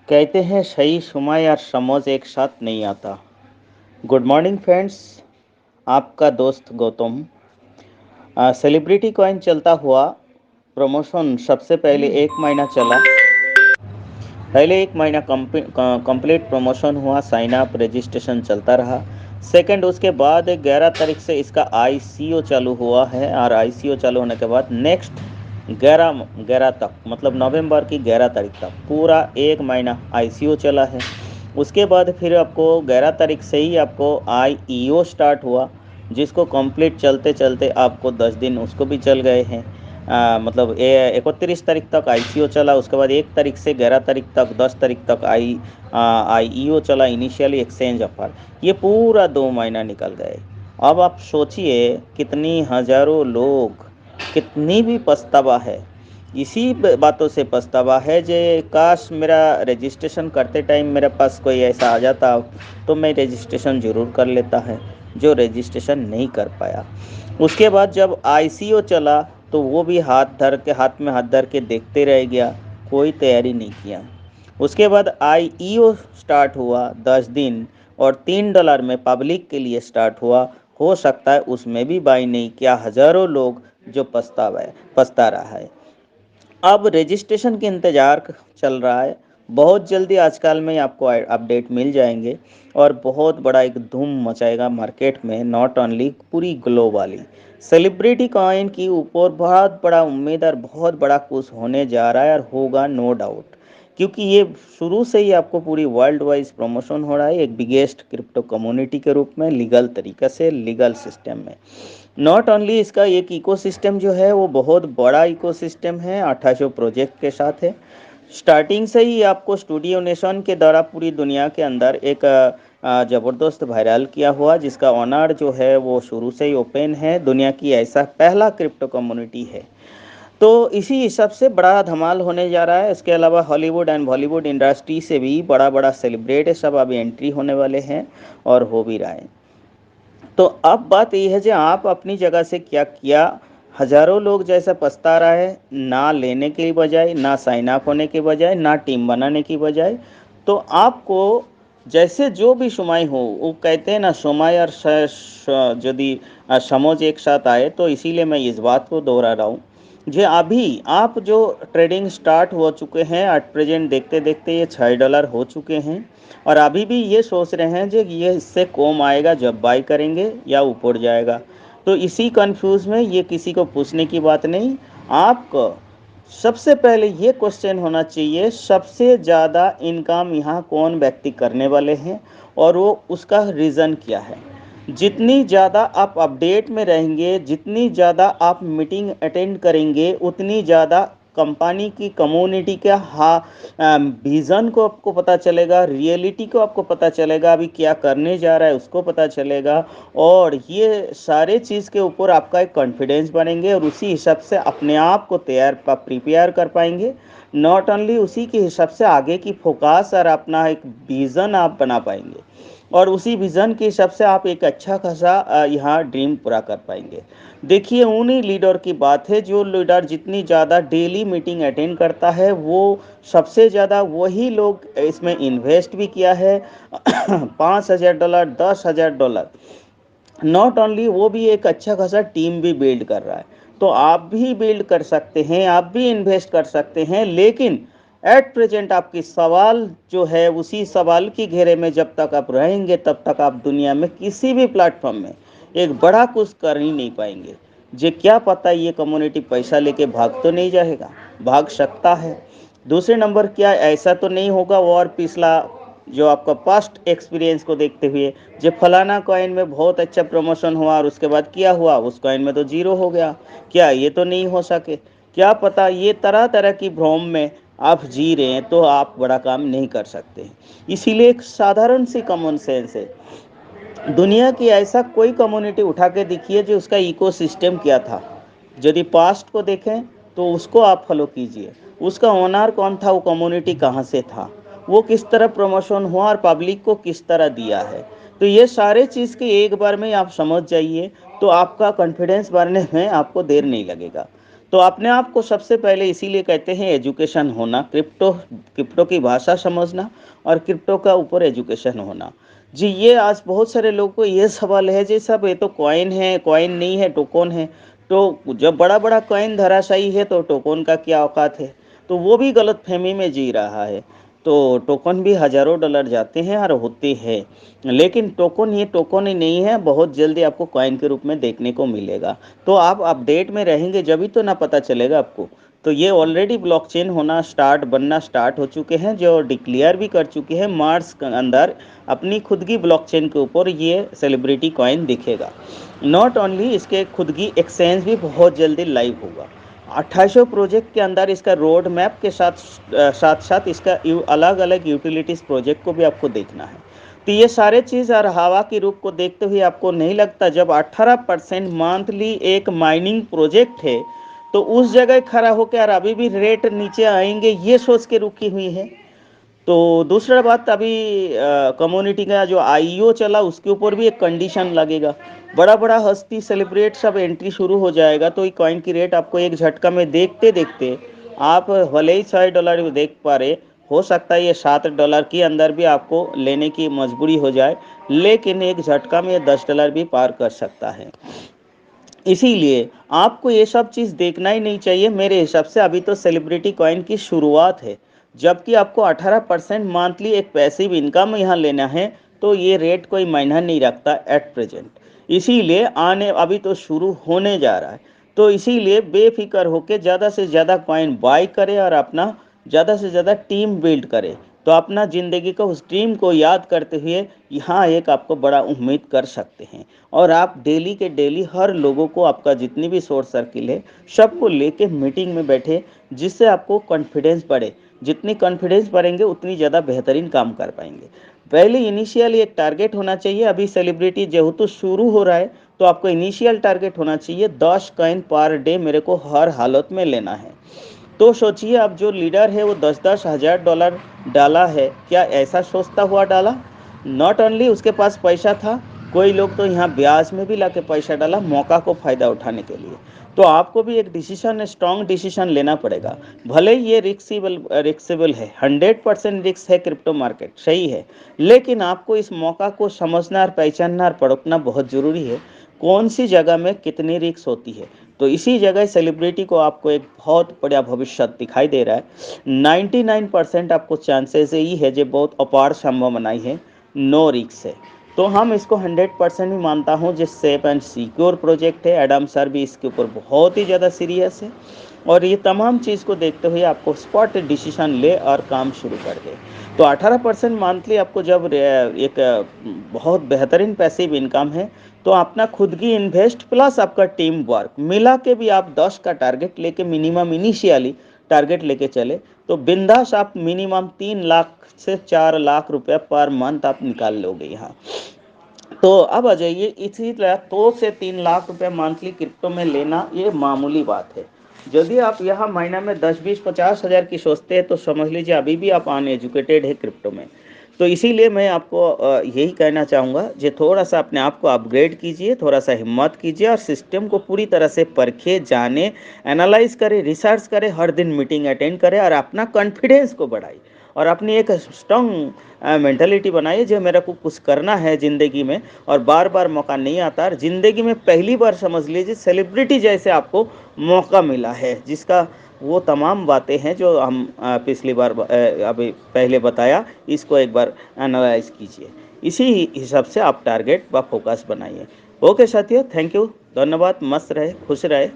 कहते हैं सही समय और समझ एक साथ नहीं आता। गुड मॉर्निंग फ्रेंड्स, आपका दोस्त गौतम। सेलिब्रिटी कॉइन चलता हुआ प्रमोशन सबसे पहले 1 महीना चला। पहले 1 महीना कंप्लीट प्रमोशन हुआ, साइन अप रजिस्ट्रेशन चलता रहा। सेकंड, उसके बाद 11 तारीख से इसका आईसीओ चालू हुआ है और आईसीओ चालू होने के बाद नेक्स्ट 11 तक, मतलब नवंबर की 11 तारीख तक पूरा 1 महीना आईसीओ चला है। उसके बाद फिर आपको 11 तारीख से ही आपको आईईओ स्टार्ट हुआ, जिसको कंप्लीट चलते चलते आपको 10 दिन उसको भी चल गए हैं। मतलब 31 तारीख तक आईसीओ चला, उसके बाद 1 तारीख से 11 तारीख तक 10 तारीख तक आईईओ चला, इनिशियली एक्सचेंज ऑफर। ये पूरा 2 महीना निकल गए। अब आप सोचिए कितनी हजारों लोग, कितनी भी पछतावा है, इसी बातों से पछतावा है जे काश मेरा रजिस्ट्रेशन करते टाइम मेरे पास कोई ऐसा आ जाता तो मैं रजिस्ट्रेशन ज़रूर कर लेता है, जो रजिस्ट्रेशन नहीं कर पाया। उसके बाद जब आईसीओ चला तो वो भी हाथ में हाथ धर के देखते रह गया, कोई तैयारी नहीं किया। उसके बाद आईईओ स्टार्ट हुआ 10 दिन और $3 में पब्लिक के लिए स्टार्ट हुआ। हो सकता है उसमें भी बाई नहीं किया, हजारों लोग जो पछता रहा है। अब रजिस्ट्रेशन के इंतज़ार चल रहा है। बहुत जल्दी आजकल में आपको अपडेट मिल जाएंगे और बहुत बड़ा एक धूम मचाएगा मार्केट में, नॉट ओनली पूरी ग्लोबली। सेलिब्रिटी कॉइन की ऊपर बहुत बड़ा उम्मीद और बहुत बड़ा कुछ होने जा रहा है और होगा, नो डाउट। क्योंकि ये शुरू से ही आपको पूरी वर्ल्ड वाइज प्रमोशन हो रहा है एक बिगेस्ट क्रिप्टो कम्युनिटी के रूप में, लीगल तरीके से, लीगल सिस्टम में। नॉट ओनली इसका एक इकोसिस्टम जो है वो बहुत बड़ा इकोसिस्टम है, 2800 प्रोजेक्ट के साथ है। स्टार्टिंग से ही आपको स्टूडियो नेशन के द्वारा पूरी दुनिया के अंदर एक ज़बरदस्त वायरल किया हुआ, जिसका ऑनर जो है वो शुरू से ही ओपन है, दुनिया की ऐसा पहला क्रिप्टो कम्युनिटी है। तो इसी हिसाब से बड़ा धमाल होने जा रहा है। इसके अलावा हॉलीवुड एंड बॉलीवुड इंडस्ट्री से भी बड़ा बड़ा सेलिब्रिटी सब अभी एंट्री होने वाले हैं और हो भी रहा है। तो अब बात यह है कि आप अपनी जगह से क्या किया। हजारों लोग जैसा पछता रहा है, ना लेने के बजाय, ना साइन अप होने के बजाय, ना टीम बनाने की बजाय। तो आपको जैसे जो भी समय हो, वो कहते हैं ना समय और यदि समझ एक साथ आए, तो इसीलिए मैं इस बात को दोहरा रहा हूँ। जे अभी आप जो ट्रेडिंग स्टार्ट हो चुके हैं, एट प्रेजेंट देखते देखते ये $6 हो चुके हैं और अभी भी ये सोच रहे हैं जो ये इससे कम आएगा जब बाई करेंगे या ऊपर जाएगा। तो इसी कंफ्यूज में ये किसी को पूछने की बात नहीं। आपको सबसे पहले ये क्वेश्चन होना चाहिए, सबसे ज़्यादा इनकम यहाँ कौन व्यक्ति करने वाले हैं और वो उसका रीज़न क्या है। जितनी ज़्यादा आप अपडेट में रहेंगे, जितनी ज़्यादा आप मीटिंग अटेंड करेंगे, उतनी ज़्यादा कंपनी की कम्युनिटी का विज़न को आपको पता चलेगा, रियलिटी को आपको पता चलेगा, अभी क्या करने जा रहा है उसको पता चलेगा। और ये सारे चीज़ के ऊपर आपका एक कॉन्फिडेंस बनेंगे और उसी हिसाब से अपने आप को प्रिपेयर कर पाएंगे। नॉट ओनली उसी के हिसाब से आगे की फोकस और अपना एक विज़न आप बना पाएंगे और उसी विज़न के हिसाब से आप एक अच्छा खासा यहाँ ड्रीम पूरा कर पाएंगे। देखिए, उन्हीं लीडर की बात है, जो लीडर जितनी ज़्यादा डेली मीटिंग अटेंड करता है, वो सबसे ज़्यादा वही लोग इसमें इन्वेस्ट भी किया है। $5,000, $10,000। नॉट ओनली वो भी एक अच्छा खासा टीम भी बिल्ड कर रहा है। तो आप भी बिल्ड कर सकते हैं, आप भी इन्वेस्ट कर सकते हैं, लेकिन एट प्रेजेंट आपकी सवाल जो है, उसी सवाल की घेरे में जब तक आप रहेंगे तब तक आप दुनिया में किसी भी प्लेटफॉर्म में एक बड़ा कुछ कर ही नहीं पाएंगे। जे क्या पता ये कम्युनिटी पैसा लेके भाग तो नहीं जाएगा, भाग सकता है। दूसरे नंबर, क्या ऐसा तो नहीं होगा और पिछला जो आपका पास्ट एक्सपीरियंस को देखते हुए, जो फलाना कॉइन में बहुत अच्छा प्रमोशन हुआ और उसके बाद क्या हुआ, उस कॉइन में तो जीरो हो गया, क्या ये तो नहीं हो सके। क्या पता, ये तरह तरह की भ्रम में आप जी रहे हैं तो आप बड़ा काम नहीं कर सकते। इसीलिए एक साधारण सी कॉमन सेंस है, दुनिया की ऐसा कोई कम्युनिटी उठा के दिखिए जो उसका इकोसिस्टम क्या था। यदि पास्ट को देखें तो उसको आप फॉलो कीजिए, उसका ओनर कौन था, वो कम्युनिटी कहाँ से था, वो किस तरह प्रमोशन हुआ और पब्लिक को किस तरह दिया है। तो ये सारे चीज़ के एक बार में आप समझ जाइए, तो आपका कॉन्फिडेंस बढ़ने में आपको देर नहीं लगेगा। तो अपने आप को सबसे पहले इसीलिए कहते हैं एजुकेशन होना, क्रिप्टो क्रिप्टो की भाषा समझना और क्रिप्टो का ऊपर एजुकेशन होना। जी, ये आज बहुत सारे लोगों को ये सवाल है जी साहब ये तो कॉइन है, कॉइन नहीं है, टोकन है। तो जब बड़ा-बड़ा कॉइन धराशायी है तो टोकन का क्या औकात है? तो वो भी गलतफ़हमी में जी रहा है। तो टोकन भी हज़ारों डॉलर जाते हैं और होते हैं। लेकिन टोकन ये टोकन ही नहीं है, बहुत जल्दी आपको कॉइन के रूप में देखने को मिलेगा। तो आप अपडेट में रहेंगे जभी तो ना पता चलेगा आपको। तो ये ऑलरेडी ब्लॉकचेन होना बनना स्टार्ट हो चुके हैं, जो डिक्लेयर भी कर चुके हैं मार्च के अंदर अपनी खुद की ब्लॉकचेन के ऊपर ये सेलिब्रिटी कॉइन दिखेगा। नॉट ओनली इसके खुद की एक्सचेंज भी बहुत जल्दी लाइव होगा। 2800 प्रोजेक्ट के अंदर इसका रोड मैप के साथ इसका अलग-अलग यूटिलिटीज़ प्रोजेक्ट को भी आपको देखना है। तो ये सारे चीज़ और हवा की रुख को देखते हुए आपको नहीं लगता जब 18% मंथली एक माइनिंग प्रोजेक्ट है, तो उस जगह खड़ा होकर अभी भी रेट नीचे आएँगे ये सोच के रुकी हुई है। तो दूसरा बात अभी कम्युनिटी का जो आईओ चला उसके ऊपर भी एक कंडीशन लगेगा। बड़ा-बड़ा हस्ती सेलिब्रिटी सब एंट्री शुरू हो जाएगा तो ये कॉइन की रेट आपको एक झटका में देखते-देखते आप भले ही $100 देख पा रहे, हो सकता है ये $7 के अंदर भी आपको लेने की मजबूरी हो जाए, लेकिन एक झटका में ये $10 भी पार कर सकता है। इसीलिए आपको ये सब चीज़ देखना ही नहीं चाहिए मेरे हिसाब से अभी तो सेलिब्रिटी कॉइन की शुरुआत है। जबकि आपको 18% मंथली एक पैसिव इनकम यहाँ लेना है, तो ये रेट कोई मायना नहीं रखता एट प्रेज़ेंट। इसीलिए आने अभी तो शुरू होने जा रहा है। तो इसीलिए बेफ़िक्र होके ज़्यादा से ज़्यादा कॉइन बाय करें और अपना ज़्यादा से ज़्यादा टीम बिल्ड करें। तो अपना ज़िंदगी का उस ड्रीम को याद करते हुए यहाँ एक आपको बड़ा उम्मीद कर सकते हैं। और आप डेली के डेली हर लोगों को आपका जितनी भी सोर्स सर्किल है सबको लेके मीटिंग में बैठे जिससे आपको कॉन्फिडेंस बढ़े। जितनी कॉन्फिडेंस बढ़ेंगे उतनी ज़्यादा बेहतरीन काम कर पाएंगे। पहले इनिशियली एक टारगेट होना चाहिए। अभी सेलिब्रिटी जेहेतु शुरू हो रहा है तो आपको इनिशियल टारगेट होना चाहिए 10 कॉइन पर डे मेरे को हर हालत में लेना है। तो सोचिए अब जो लीडर है वो 10-10 हज़ार डॉलर डाला है, क्या ऐसा सोचता हुआ डाला? नॉट ओनली उसके पास पैसा था, कोई लोग तो यहाँ ब्याज में भी लाके पैसा डाला मौका को फ़ायदा उठाने के लिए। तो आपको भी एक डिसीजन स्ट्रॉन्ग डिसीजन लेना पड़ेगा। भले ही ये रिस्केबल है, 100% रिस्क है क्रिप्टो मार्केट, सही है। लेकिन आपको इस मौका को समझना और पहचानना और परखना बहुत ज़रूरी है, कौन सी जगह में कितनी रिस्क होती है। तो इसी जगह सेलिब्रिटी को आपको एक बहुत बड़ा भविष्य दिखाई दे रहा है। 99% आपको चांसेस यही है जो बहुत अपार संभावनाएं है, नो रिस्क है। तो हम इसको 100% ही मानता हूँ जो सेफ एंड सिक्योर प्रोजेक्ट है। एडम सर भी इसके ऊपर बहुत ही ज़्यादा सीरियस है और ये तमाम चीज़ को देखते हुए आपको स्पॉट डिसीजन ले और काम शुरू कर दे। तो 18% मंथली आपको जब एक बहुत बेहतरीन पैसिव इनकम है तो अपना खुद की इन्वेस्ट प्लस आपका टीम वर्क मिला के भी आप 10 का टारगेट लेके मिनिमम इनिशियली टारगेट लेके चले तो बिंदास आप मिनिमम 3 लाख से 4 लाख रुपया पर मंथ आप निकाल लोगे यहाँ। तो अब आ जाइए इसी तरह 2 से 3 लाख रुपए मंथली क्रिप्टो में लेना ये मामूली बात है। यदि आप यहाँ महीना में 10-20-50 हज़ार की सोचते हैं तो समझ लीजिए अभी भी आप अनएजुकेटेड है क्रिप्टो में। तो इसीलिए मैं आपको यही कहना चाहूँगा कि थोड़ा सा अपने आप को अपग्रेड कीजिए, थोड़ा सा हिम्मत कीजिए और सिस्टम को पूरी तरह से परखे, जाने, एनालाइज करें, रिसर्च करें, हर दिन मीटिंग अटेंड करें और अपना कॉन्फिडेंस को बढ़ाइए और अपनी एक स्ट्रॉन्ग मेंटालिटी बनाइए जो मेरे को कुछ करना है ज़िंदगी में और बार बार मौका नहीं आता और ज़िंदगी में पहली बार समझ लीजिए सेलिब्रिटी जैसे आपको मौका मिला है जिसका वो तमाम बातें हैं जो हम पिछली बार अभी पहले बताया, इसको एक बार एनालाइज कीजिए। इसी हिसाब से आप टारगेट व फोकस बनाइए। ओके साथियों, थैंक यू, धन्यवाद, मस्त रहे, खुश रहे।